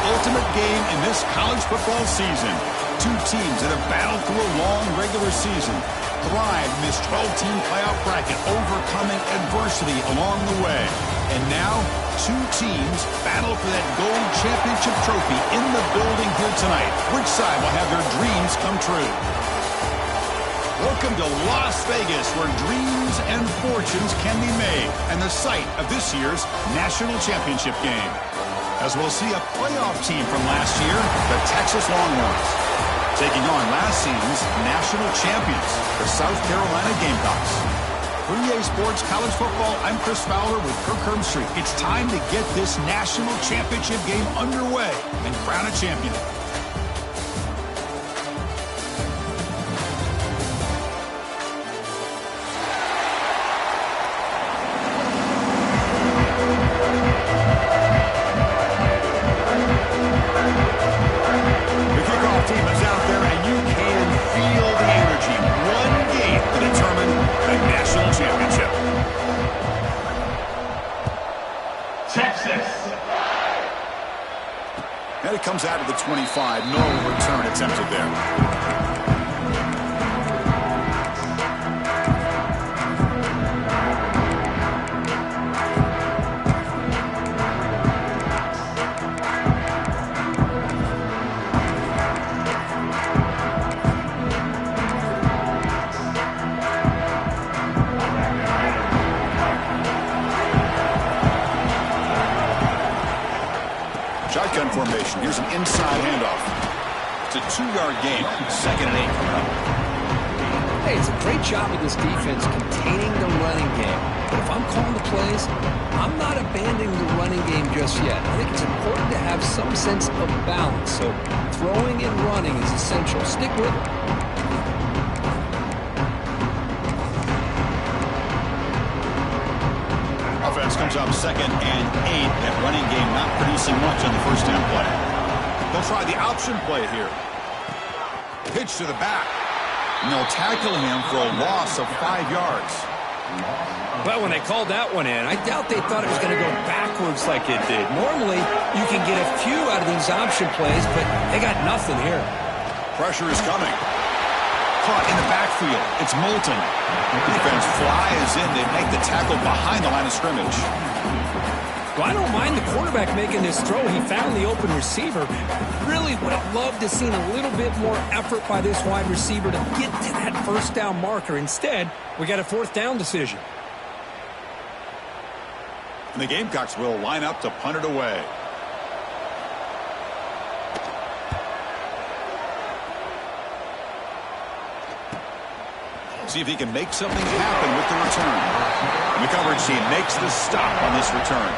ultimate game in this college football season. Two teams that have battled through a long regular season, thrived in this 12-team playoff bracket, overcoming adversity along the way. And now, two teams battle for that gold championship trophy in the building here tonight. Which side will have their dreams come true? Welcome to Las Vegas, where dreams and fortunes can be made, and the site of this year's national championship game. As we'll see a playoff team from last year, the Texas Longhorns, taking on last season's national champions, the South Carolina Gamecocks. For EA Sports College Football, I'm Chris Fowler with Kirk Herbstreit. It's time to get this national championship game underway and crown a champion. And it comes out of the 25. No return attempted there. Shotgun formation. Here's an inside handoff. It's a 2-yard gain. 2nd and 8 coming up. Hey, it's a great job of this defense containing the running game. But if I'm calling the plays, I'm not abandoning the running game just yet. I think it's important to have some sense of balance. So throwing and running is essential. Stick with it. Offense comes up 2nd and 8. That running game not producing much on the first down play. They'll try the option play here. Pitch to the back. And they'll tackle him for a loss of 5 yards. Well, when they called that one in, I doubt they thought it was going to go backwards like it did. Normally, you can get a few out of these option plays, but they got nothing here. Pressure is coming. Caught in the backfield. It's Moulton. Defense flies in. They make the tackle behind the line of scrimmage. Well, I don't mind the quarterback making this throw. He found the open receiver. Really would have loved to seen a little bit more effort by this wide receiver to get to that first down marker. Instead, we got a 4th down decision. And the Gamecocks will line up to punt it away. See if he can make something happen with the return. And the coverage team makes the stop on this return.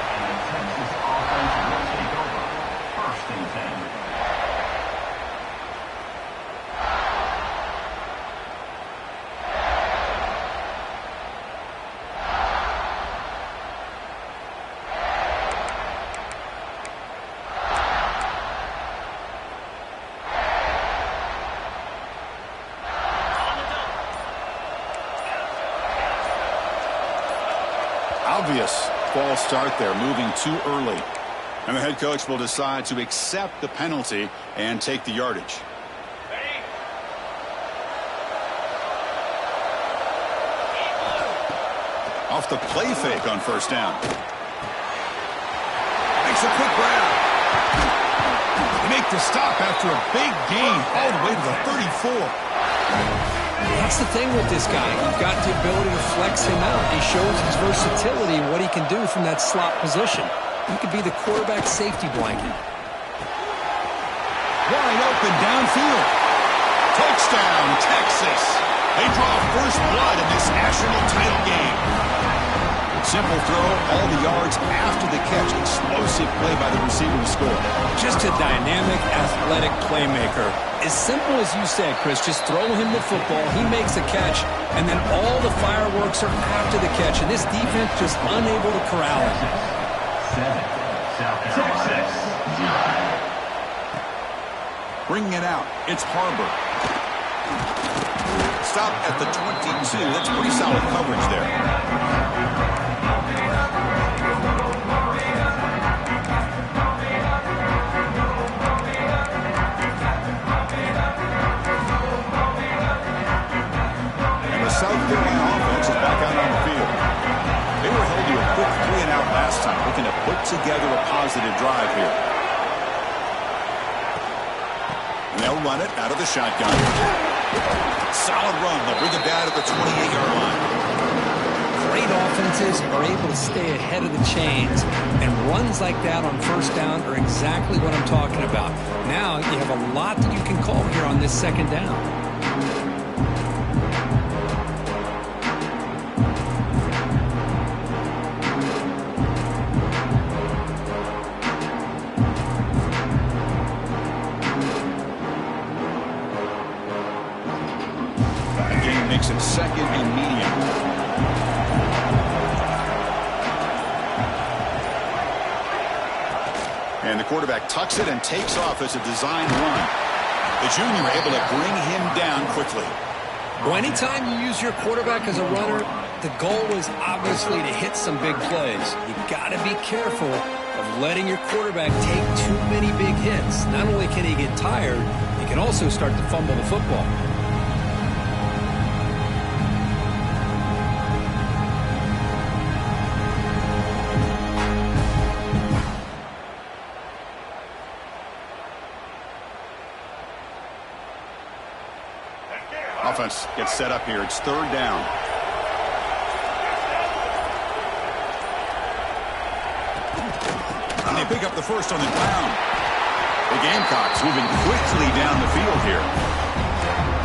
Obvious false start there, moving too early. And the head coach will decide to accept the penalty and take the yardage. Off the play fake on first down. Makes a quick grab. They make the stop after a big gain all the way to the 34. That's the thing with this guy. You've got the ability to flex him out. He shows his versatility, what he can do from that slot position. He could be the quarterback safety blanket. Wide open downfield. Touchdown, Texas. They draw first blood in this national title game. Simple throw, all the yards after the catch. Explosive play by the receiver to score. Just a dynamic, athletic playmaker. As simple as you said, Chris, just throw him the football, he makes a catch, and then all the fireworks are after the catch, and this defense just unable to corral him. Bringing it out, it's Harbor. Stop at the 22. That's pretty solid coverage there. South Carolina offense is back out on the field. They were held to a quick 3-and-out last time, looking to put together a positive drive here. And they'll run it out of the shotgun. Solid run. They'll bring it down to the 28-yard line. Great offenses are able to stay ahead of the chains, and runs like that on first down are exactly what I'm talking about. Now you have a lot that you can call here on this second down. The game makes it second and medium. And the quarterback tucks it and takes off as a designed run. The junior able to bring him down quickly. Well, anytime you use your quarterback as a runner, the goal is obviously to hit some big plays. You got to be careful of letting your quarterback take too many big hits. Not only can he get tired, he can also start to fumble the football. Offense gets set up here. It's third down. And they pick up the first on the ground. The Gamecocks moving quickly down the field here.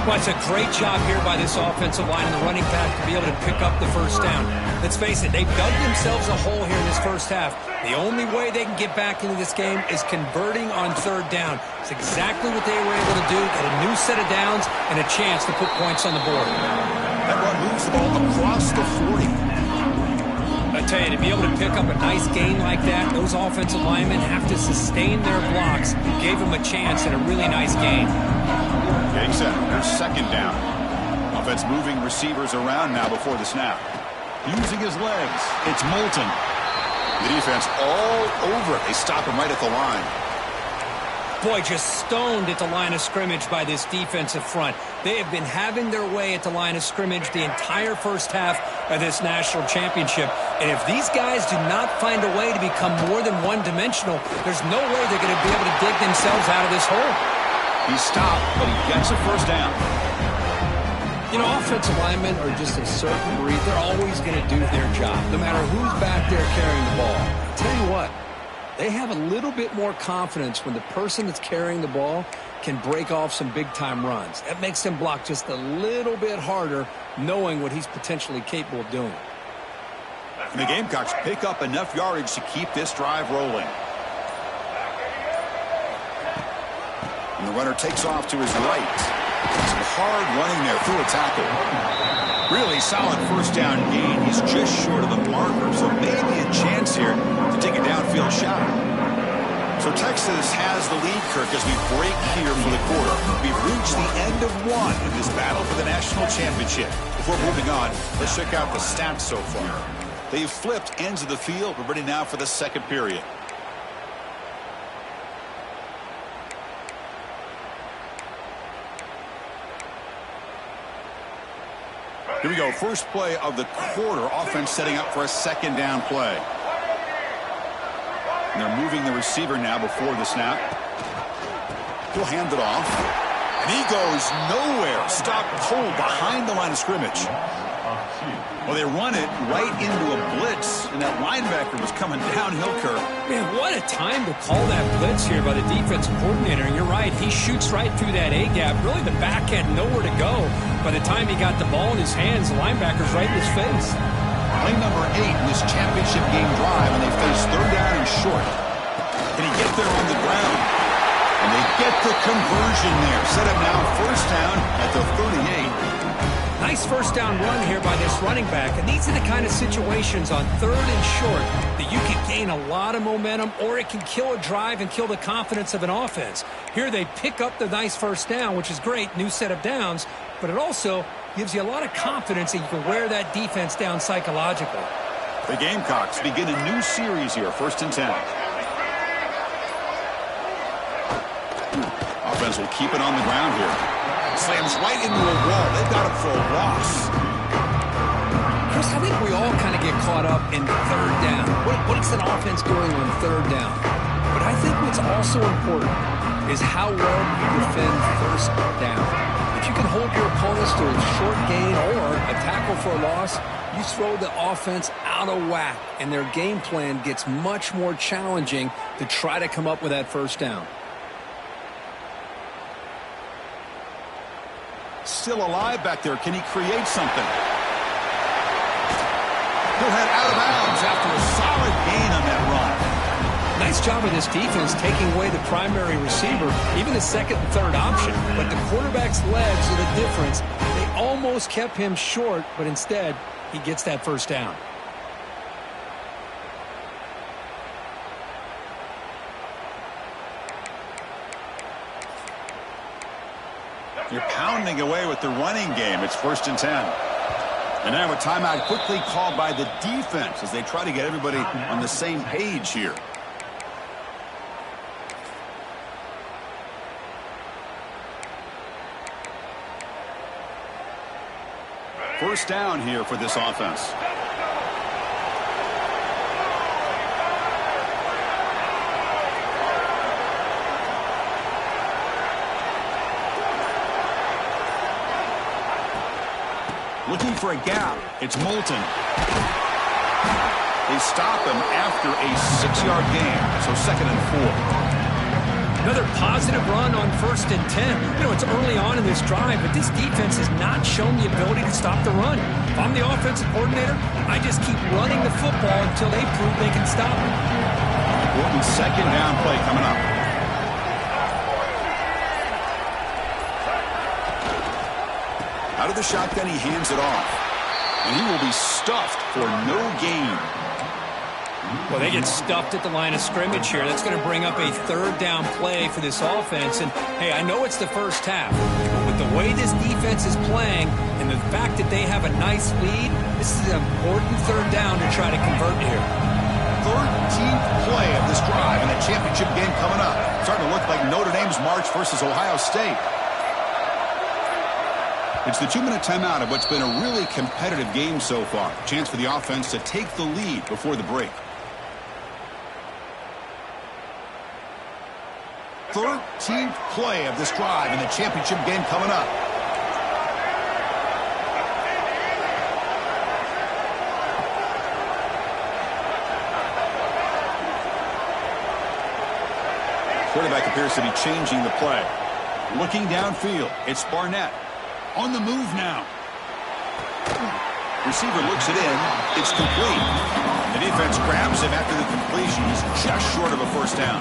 Well, it's a great job here by this offensive line and the running back to be able to pick up the first down. Let's face it, they've dug themselves a hole here in this first half. The only way they can get back into this game is converting on third down. It's exactly what they were able to do, get a new set of downs and a chance to put points on the board. That run moves the ball across the 40. I tell you, to be able to pick up a nice gain like that, those offensive linemen have to sustain their blocks. Gave them a chance and a really nice gain. Getting set. There's second down. Offense moving receivers around now before the snap. Using his legs. It's Moulton. The defense all over it. They stop him right at the line. Boy, just stoned at the line of scrimmage by this defensive front. They have been having their way at the line of scrimmage the entire first half of this national championship. And if these guys do not find a way to become more than one-dimensional, there's no way they're going to be able to dig themselves out of this hole. He stopped, but he gets a first down. You know, offensive linemen are just a certain breed. They're always going to do their job, no matter who's back there carrying the ball. I'll tell you what, they have a little bit more confidence when the person that's carrying the ball can break off some big-time runs. That makes them block just a little bit harder, knowing what he's potentially capable of doing. And the Gamecocks pick up enough yardage to keep this drive rolling. And the runner takes off to his right. Some hard running there through a tackle. Really solid first down gain. He's just short of the marker, so maybe a chance here to take a downfield shot. So Texas has the lead, Kirk, as we break here for the quarter. We've reached the end of one in this battle for the national championship. Before moving on, let's check out the stats so far. They've flipped ends of the field. We're ready now for the second period. Here we go. First play of the quarter. Offense setting up for a second down play. And they're moving the receiver now before the snap. He'll hand it off. And he goes nowhere. Stopped cold behind the line of scrimmage. Well, they run it right into a blitz, and that linebacker was coming downhill, Kirk. Man, what a time to call that blitz here by the defensive coordinator. And you're right, he shoots right through that A-gap. Really, the back had nowhere to go. By the time he got the ball in his hands, the linebacker's right in his face. Play number 8 in this championship game drive, and they face third down and short. Can he get there on the ground? And they get the conversion there. Set up now first down at the 38. Nice first down run here by this running back. And these are the kind of situations on third and short that you can gain a lot of momentum, or it can kill a drive and kill the confidence of an offense. Here they pick up the nice first down, which is great, new set of downs, but it also gives you a lot of confidence that you can wear that defense down psychologically. The Gamecocks begin a new series here, 1st and 10. Offense will keep it on the ground here. Slams right into a wall. They've got him for a loss. Chris, I think we all kind of get caught up in third down. What is an offense doing on third down? But I think what's also important is how well you defend first down. If you can hold your opponents to a short gain or a tackle for a loss, you throw the offense out of whack, and their game plan gets much more challenging to try to come up with that first down. Still alive back there. Can he create something? He'll head out of bounds after a solid gain on that run. Nice job of this defense taking away the primary receiver, even the second and third option. But the quarterback's legs are the difference. They almost kept him short, but instead, he gets that first down. You're pounding away with the running game. It's 1st and 10. And now a timeout quickly called by the defense as they try to get everybody on the same page here. First down here for this offense. Looking for a gap. It's Moulton. They stop him after a 6-yard gain. So 2nd and 4. Another positive run on 1st and 10. You know, it's early on in this drive, but this defense has not shown the ability to stop the run. If I'm the offensive coordinator, I just keep running the football until they prove they can stop it. Important 2nd down play coming up. Out of the shotgun, he hands it off. And he will be stuffed for no gain. Well, they get stuffed at the line of scrimmage here. That's going to bring up a 3rd down play for this offense. And, hey, I know it's the first half, but with the way this defense is playing and the fact that they have a nice lead, this is an important 3rd down to try to convert here. 13th play of this drive in the championship game coming up. Starting to look like Notre Dame's March versus Ohio State. It's the 2-minute timeout of what's been a really competitive game so far. Chance for the offense to take the lead before the break. 13th play of this drive in the championship game coming up. Quarterback appears to be changing the play. Looking downfield, it's Barnett. On the move now. Receiver looks it in. It's complete. The defense grabs him after the completion. He's just short of a first down.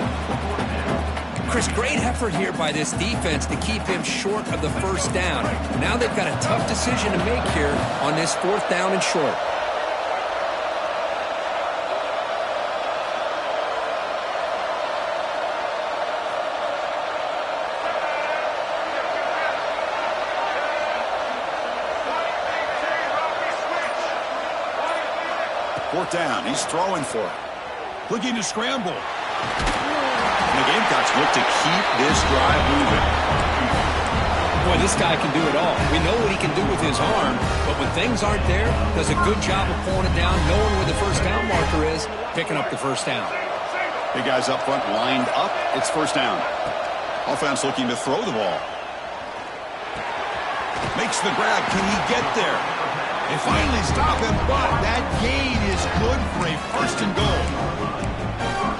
Chris, great effort here by this defense to keep him short of the first down. Now they've got a tough decision to make here on this 4th down and short. Fourth down. He's throwing for it. Looking to scramble. And the Gamecocks look to keep this drive moving. Boy, this guy can do it all. We know what he can do with his arm, but when things aren't there, does a good job of pulling it down, knowing where the first down marker is, picking up the first down. Big guys up front lined up. It's first down. Offense looking to throw the ball. Makes the grab. Can he get there? They finally stop him, but that gain is good for a 1st and goal.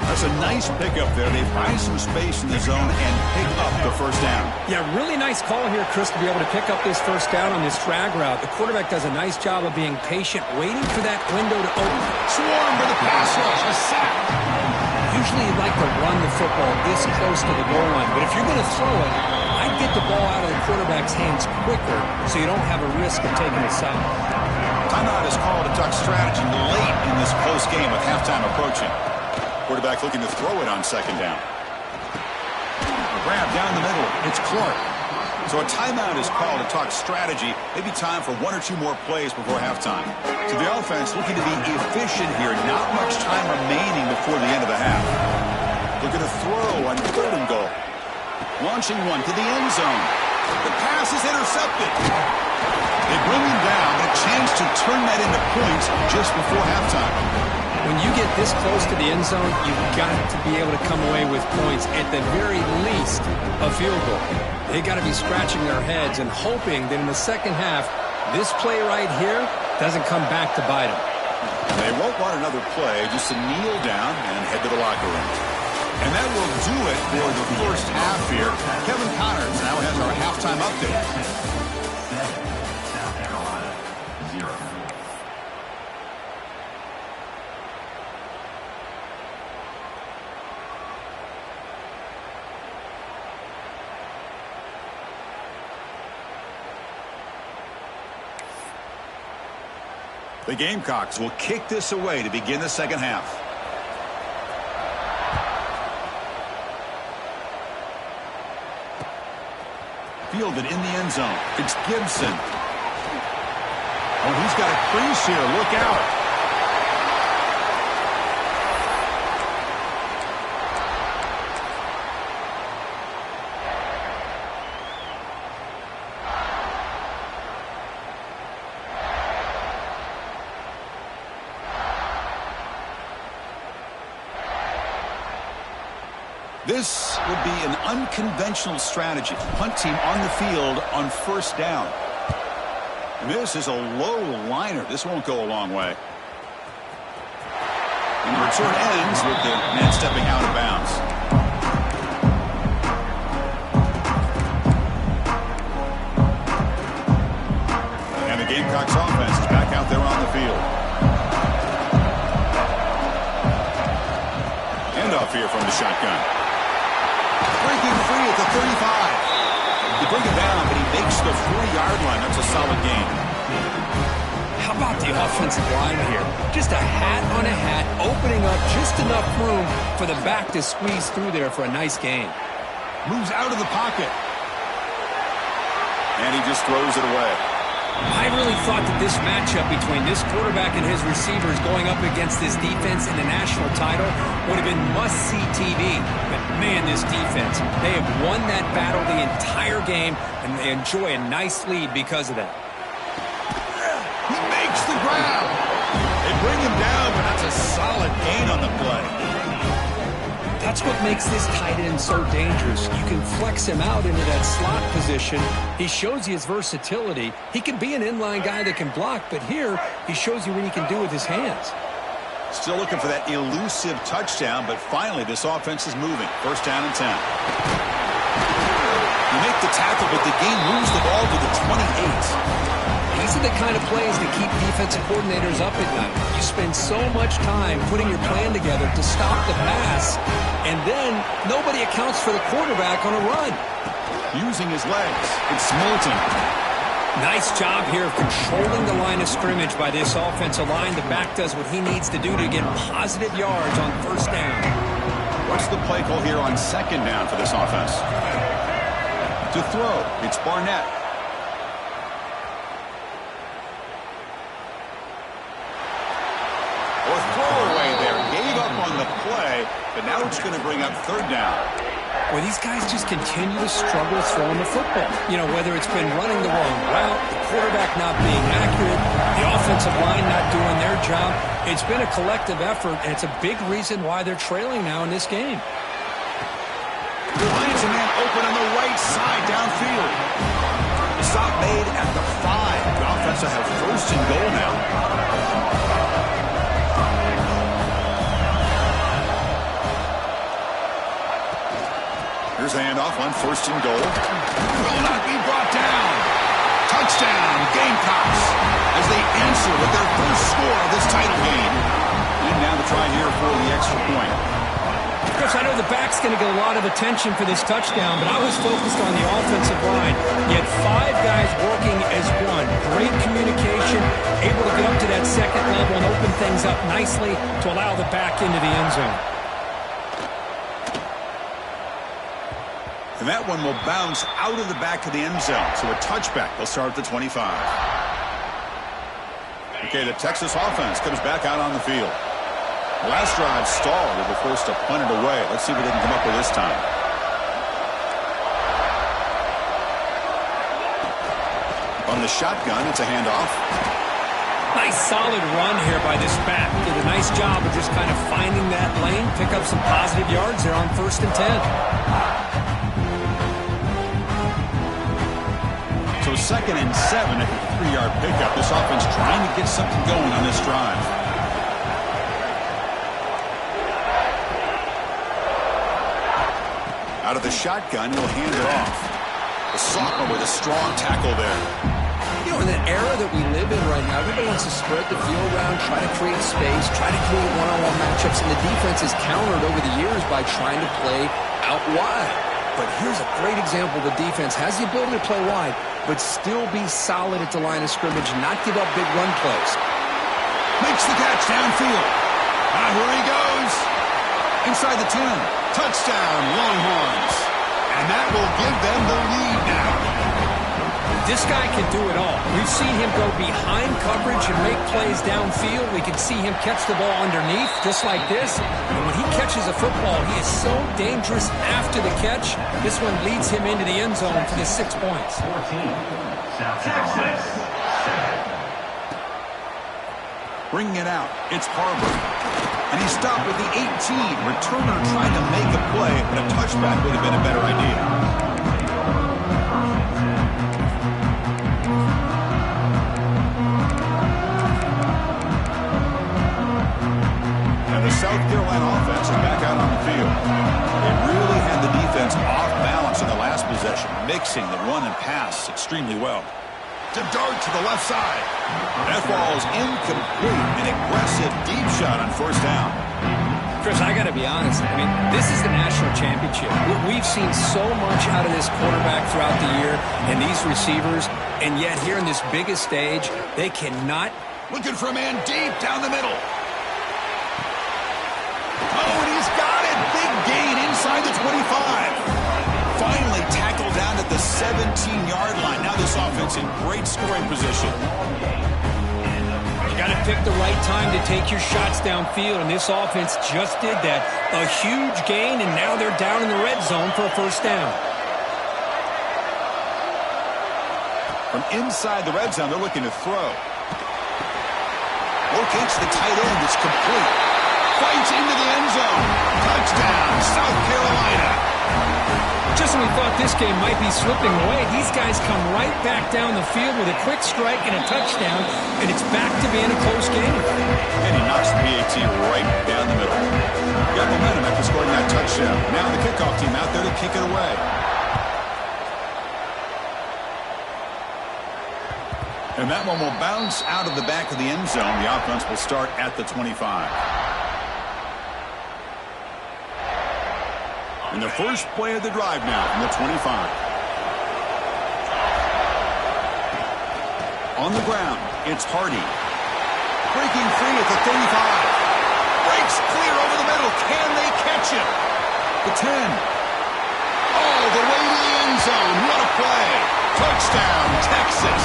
That's a nice pickup there. They find some space in the zone and pick up the first down. Yeah, really nice call here, Chris, to be able to pick up this first down on this drag route. The quarterback does a nice job of being patient, waiting for that window to open. Swarm for the pass rush, a sack. Usually you'd like to run the football this close to the goal line, but if you're going to throw it, I'd get the ball out of the quarterback's hands quicker so you don't have a risk of taking a sack. Timeout is called to talk strategy late in this close game with halftime approaching. Quarterback looking to throw it on 2nd down. A grab down the middle. It's Clark. So a timeout is called to talk strategy. Maybe time for 1 or 2 more plays before halftime. So the offense looking to be efficient here. Not much time remaining before the end of the half. Looking to throw on 3rd and goal. Launching one to the end zone. The pass is intercepted. They bring him down, but chance to turn that into points just before halftime. When you get this close to the end zone, you've got to be able to come away with points, at the very least, a field goal. They got to be scratching their heads and hoping that in the second half, this play right here doesn't come back to bite them. They won't want another play, just to kneel down and head to the locker room. And that will do it for the first half here. Kevin Connors now has our halftime update. The Gamecocks will kick this away to begin the second half. Fielded in the end zone. It's Gibson. Oh, he's got a crease here. Look out. This would be an unconventional strategy. Punt team on the field on first down. And this is a low liner. This won't go a long way. And the return ends with the man stepping out of bounds. And the Gamecocks offense is back out there on the field. Handoff here from the shotgun. Breaking free at the 35. They bring him down, but he makes the 40-yard line. That's a solid gain. How about the offensive line here? Just a hat on a hat, opening up just enough room for the back to squeeze through there for a nice gain. Moves out of the pocket. And he just throws it away. I really thought that this matchup between this quarterback and his receivers going up against this defense in the national title would have been must-see TV. But, man, this defense, they have won that battle the entire game, and they enjoy a nice lead because of that. He makes the grab. They bring him down, but that's a solid gain on the play. That's what makes this tight end so dangerous. You can flex him out into that slot position. He shows you his versatility. He can be an inline guy that can block, but here he shows you what he can do with his hands. Still looking for that elusive touchdown, but finally this offense is moving. First down and 10. You make the tackle, but the game moves the ball to the 28. These are the kind of plays that keep defensive coordinators up at night. You spend so much time putting your plan together to stop the pass, and then nobody accounts for the quarterback on a run. Using his legs, it's Moulton. Nice job here of controlling the line of scrimmage by this offensive line. The back does what he needs to do to get positive yards on first down. What's the play call here on second down for this offense? To throw, it's Barnett. Or throwaway there. Gave up on the play, but now it's going to bring up third down. Well, these guys just continue to struggle throwing the football. You know, whether it's been running the wrong route, the quarterback not being accurate, the offensive line not doing their job. It's been a collective effort, and it's a big reason why they're trailing now in this game. Finds a man open on the right side downfield. Stop made at the 5. The offense will have first and goal now. Here's the handoff on first and goal. Will not be brought down. Touchdown, Gamecocks, as they answer with their first score of this title game. And now the try here for the extra point. Coach, I know the back's going to get a lot of attention for this touchdown, but I was focused on the offensive line. You had 5 guys working as one. Great communication, able to get up to that second level and open things up nicely to allow the back into the end zone. And that one will bounce out of the back of the end zone. So a touchback. They'll start at the 25. Okay, the Texas offense comes back out on the field. Last drive stalled. They were forced to punt it away. Let's see what they can come up with this time. On the the shotgun. It's a handoff. Nice solid run here by this back. Did a nice job of just kind of finding that lane, pick up some positive yards there on 1st and 10. So 2nd and 7 at the 3-yard pickup. This offense trying to get something going on this drive. Out of the shotgun, he'll hand it off. The sophomore with a strong tackle there. You know, in the era that we live in right now, everybody wants to spread the field around, try to create space, try to create one-on-one matchups, and the defense has countered over the years by trying to play out wide. But here's a great example. The defense has the ability to play wide, but still be solid at the line of scrimmage, not give up big run plays. Makes the catch downfield. Here he goes. Inside the 10. Touchdown, Longhorns. And that will give them the lead now. This guy can do it all. We've seen him go behind coverage and make plays downfield. We can see him catch the ball underneath, just like this. And when he catches a football, he is so dangerous after the catch. This one leads him into the end zone for the 6 points. 14, Texas. Bringing it out, it's Harvard. And he stopped with the 18. Returner trying to make a play, but a touchback would have been a better idea. And the South Carolina offense is back out on the field. They really had the defense off balance in the last possession, mixing the run and pass extremely well. To dart to the left side. That ball is incomplete. An aggressive deep shot on 1st down. Chris, I got to be honest. I mean, this is the national championship. We've seen so much out of this quarterback throughout the year and these receivers, and yet here in this biggest stage, they cannot. Looking for a man deep down the middle. Oh, and he's got it. Big gain inside the 25. Finally tackled down at the 17-yard line. Now this offense in great scoring position. You got to pick the right time to take your shots downfield, and this offense just did that. A huge gain, and now they're down in the red zone for a 1st down. From inside the red zone, they're looking to throw. Locates the tight end. It's complete. Fights into the end zone. Touchdown, South Carolina. Just when we thought this game might be slipping away, these guys come right back down the field with a quick strike and a touchdown, and it's back to being a close game. And he knocks the PAT right down the middle. Got momentum after scoring that touchdown. Now the kickoff team out there to kick it away. And that one will bounce out of the back of the end zone. The offense will start at the 25. And the first play of the drive now from the 25. On the ground, it's Hardy. Breaking free at the 35. Breaks clear over the middle. Can they catch him? The 10. Oh, the way to the end zone. What a play. Touchdown, Texas.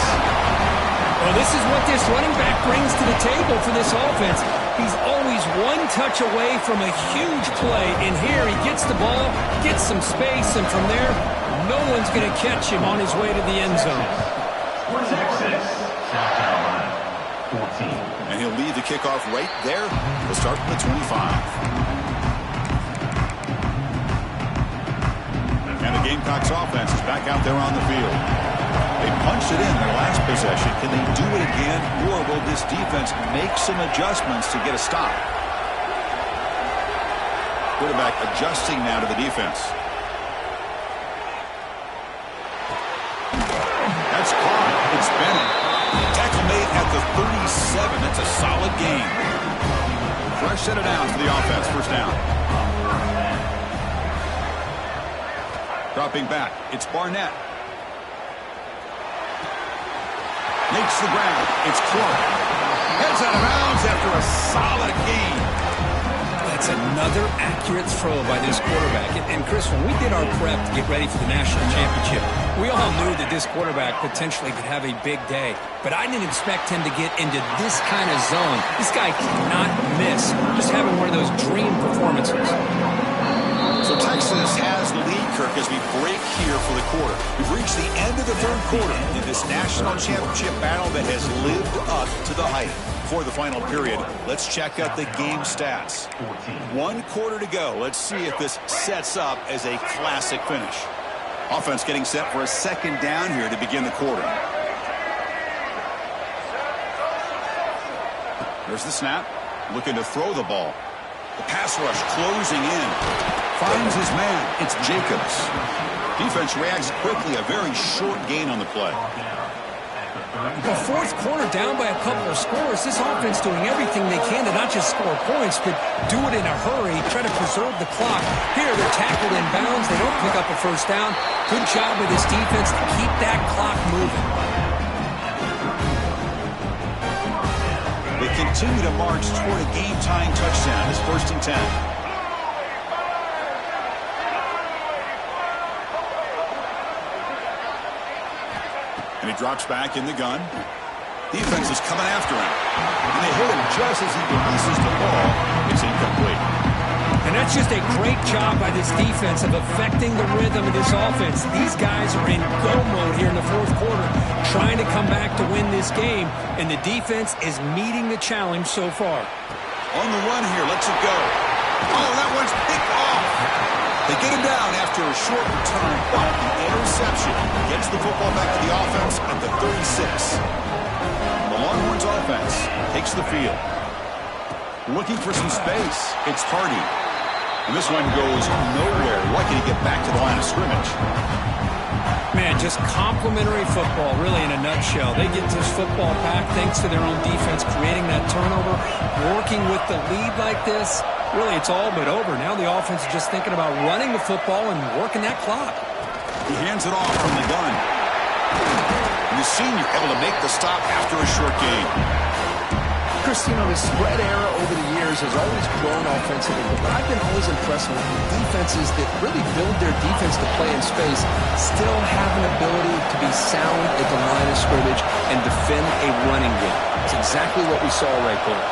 Well, this is what this running back brings to the table for this offense. He's always one touch away from a huge play, and here he gets the ball, gets some space, and from there, no one's going to catch him on his way to the end zone. Texas, South Carolina, 14. And he'll lead the kickoff right there. He'll start from the 25. And the Gamecocks offense is back out there on the field. They punched it in their last possession. Can they do it again, or will this defense make some adjustments to get a stop? Quarterback adjusting now to the defense. That's caught. It's Bennett. Tackle made at the 37. That's a solid gain. Fresh set of downs for the offense. 1st down. Dropping back. It's Barnett. Makes the ground. It's Clark. Heads out of bounds after a solid gain. That's another accurate throw by this quarterback. And Chris, when we did our prep to get ready for the national championship, we all knew that this quarterback potentially could have a big day. But I didn't expect him to get into this kind of zone. This guy cannot miss. Just having one of those dream performances. So Texas has the lead, Kirk, as we break here for the quarter. We've reached the end of the third quarter in this national championship battle that has lived up to the hype. For the final period, let's check out the game stats. 1 quarter to go. Let's see if this sets up as a classic finish. Offense getting set for a second down here to begin the quarter. There's the snap. Looking to throw the ball. The pass rush closing in. Finds his man. It's Jacobs. Defense reacts quickly. A very short gain on the play. Well, fourth quarter down by a couple of scores. This offense doing everything they can to not just score points, but do it in a hurry, try to preserve the clock. Here, they're tackled in bounds. They don't pick up a first down. Good job with this defense to keep that clock moving. They continue to march toward a game-tying touchdown. It's 1st and 10. And he drops back in the gun. Defense is coming after him. And they hit him just as he releases the ball. It's incomplete. And that's just a great job by this defense of affecting the rhythm of this offense. These guys are in go mode here in the fourth quarter, trying to come back to win this game. And the defense is meeting the challenge so far. On the run here, lets it go. Oh, that one's picked off. They get him down after a short return, but the interception gets the football back to the offense at the 36. The Longhorns offense takes the field. Looking for some space. It's Hardy. And this one goes nowhere. Lucky to get back to the line of scrimmage. Man, just complimentary football, really, in a nutshell. They get this football back thanks to their own defense, creating that turnover, working with the lead like this. Really, it's all but over. Now the offense is just thinking about running the football and working that clock. He hands it off from the gun. And the senior able to make the stop after a short gain. Christine, the spread era over the years has always grown offensively, but I've been always impressed with the defenses that really build their defense to play in space, still have an ability to be sound at the line of scrimmage and defend a running game. It's exactly what we saw right there.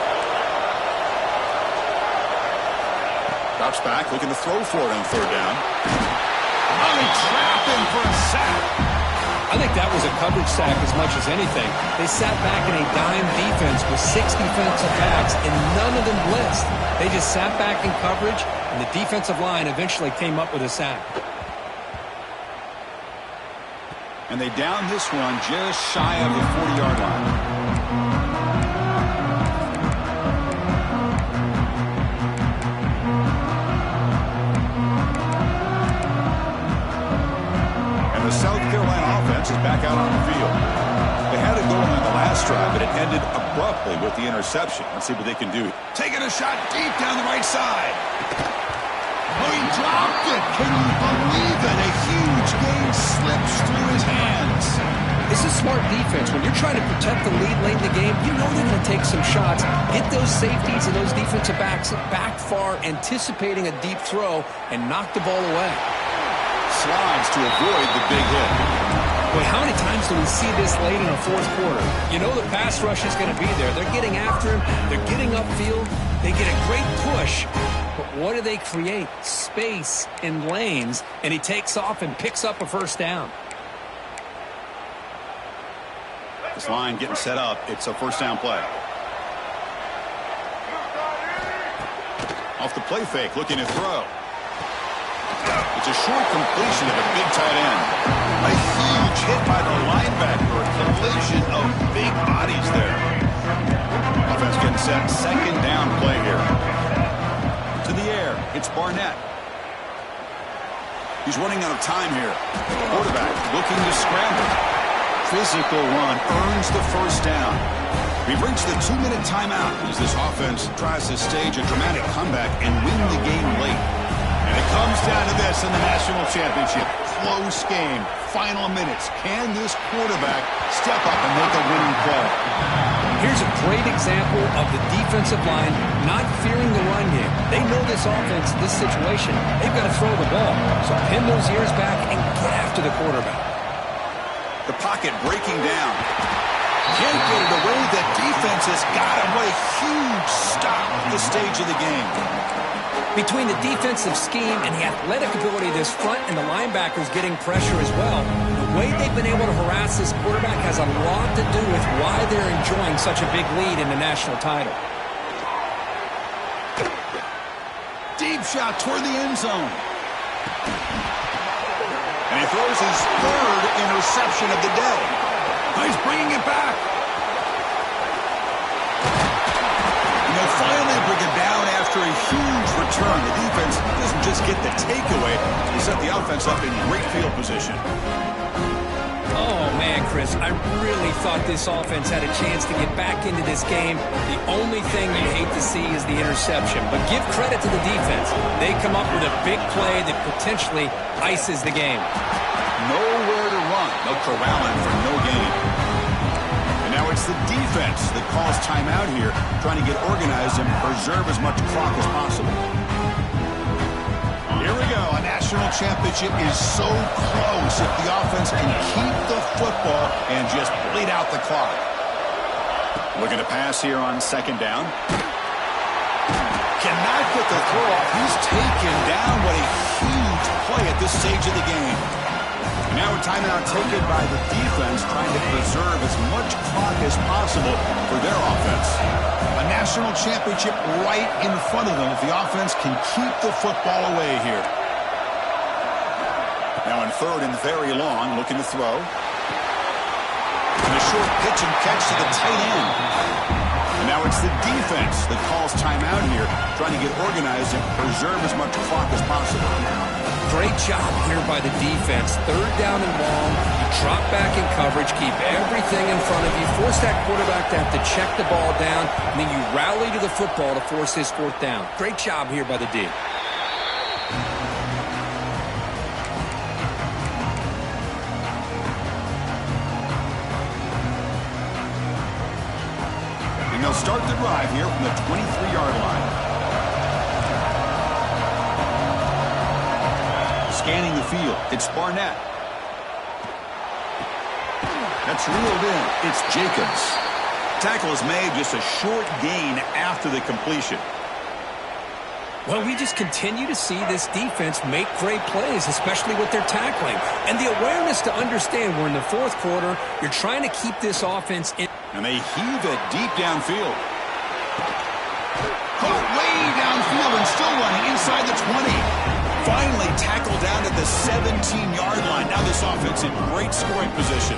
Drops back, looking to throw for it on 3rd down. Oh, he trapped him for a sack. I think that was a coverage sack as much as anything. They sat back in a dime defense with 6 defensive backs, and none of them blitzed. They just sat back in coverage, and the defensive line eventually came up with a sack. And they down this one just shy of the 40-yard line. The South Carolina offense is back out on the field. They had it going on the last drive, but it ended abruptly with the interception. Let's see what they can do. Taking a shot deep down the right side. Oh, he dropped it. Can you believe it? A huge gain slips through his hands. This is smart defense. When you're trying to protect the lead late in the game, you know they're going to take some shots, get those safeties and those defensive backs back far, anticipating a deep throw, and knock the ball away. Slides to avoid the big hit. Boy, how many times do we see this late in a fourth quarter? You know the pass rush is going to be there. They're getting after him. They're getting upfield. They get a great push. But what do they create? Space in lanes. And he takes off and picks up a first down. This line getting set up. It's a first down play. Off the play fake, looking to throw. It's a short completion of a big tight end. A huge hit by the linebacker. A collision of big bodies there. Offense getting set. Second down play here. To the air. It's Barnett. He's running out of time here. Quarterback looking to scramble. Physical run earns the first down. We've reached the 2-minute timeout as this offense tries to stage a dramatic comeback and win the game late. And it comes down to this in the national championship. Close game. Final minutes. Can this quarterback step up and make a winning play? Here's a great example of the defensive line not fearing the run game. They know this offense, this situation. They've got to throw the ball. So pin those ears back and get after the quarterback. The pocket breaking down. Can't get it away. The defense has got him. What a huge stop at this stage of the game. Between the defensive scheme and the athletic ability of this front and the linebackers getting pressure as well, the way they've been able to harass this quarterback has a lot to do with why they're enjoying such a big lead in the national title. Deep shot toward the end zone. And he throws his third interception of the day. He's bringing it back. And they'll finally bring it down after a huge return. The defense doesn't just get the takeaway. They set the offense up in great field position. Oh, man, Chris, I really thought this offense had a chance to get back into this game. The only thing you hate to see is the interception. But give credit to the defense. They come up with a big play that potentially ices the game. Nowhere to run. They'll corral him for no gain. And now it's the defense that calls timeout here, trying to get organized and preserve as much clock as possible. Here we go. A national championship is so close if the offense can keep the football and just bleed out the clock. Looking to pass here on second down. Cannot get the throw off. He's taken down. What a huge play at this stage of the game. And now a timeout taken by the defense, trying to preserve as much clock as possible for their offense. A national championship right in front of them if the offense can keep the football away here. Now in third and very long, looking to throw. And a short pitch and catch to the tight end. And now it's the defense that calls timeout here, trying to get organized and preserve as much clock as possible. Great job here by the defense. Third down and long. You drop back in coverage, keep everything in front of you, force that quarterback to have to check the ball down, and then you rally to the football to force his fourth down. Great job here by the D. And they'll start the drive here from the 23-yard line. Scanning the field, it's Barnett. That's reeled in. It's Jacobs. Tackle is made, just a short gain after the completion. Well, we just continue to see this defense make great plays, especially with their tackling. And the awareness to understand we're in the fourth quarter, you're trying to keep this offense in. And they heave it deep downfield. Caught way downfield and still running inside the 20. Finally tackled down at the 17-yard line. Now this offense in great scoring position.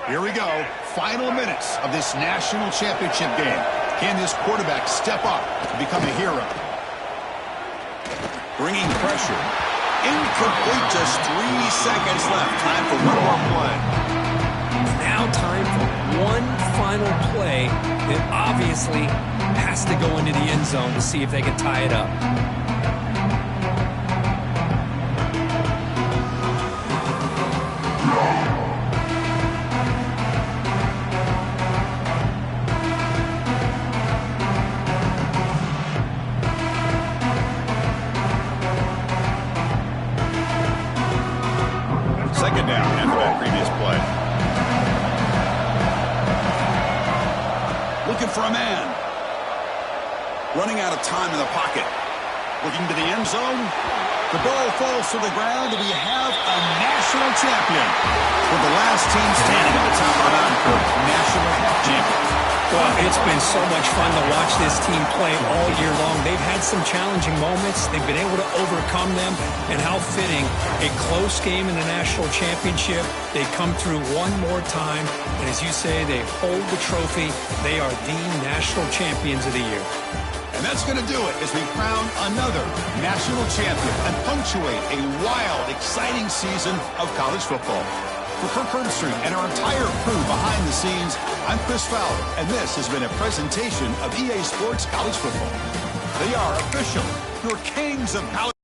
Here we go. Final minutes of this national championship game. Can this quarterback step up and become a hero? Bringing pressure. Incomplete. Just 3 seconds left. Time for one more play. Now time for one final play that obviously has to go into the end zone to see if they can tie it up. Second down after that previous play. Looking for a man. Running out of time in the pocket. Looking to the end zone. The ball falls to the ground, and we have a national champion. With the last team standing at the top of the mountain for national champion. Well, it's been so much fun to watch this team play all year long. They've had some challenging moments. They've been able to overcome them. And how fitting, a close game in the national championship. They come through one more time. And as you say, they hold the trophy. They are the national champions of the year. And that's going to do it as we crown another national champion and punctuate a wild, exciting season of college football. For Kirk Herbstreit and our entire crew behind the scenes, I'm Chris Fowler, and this has been a presentation of EA Sports College Football. They are official, your kings of college.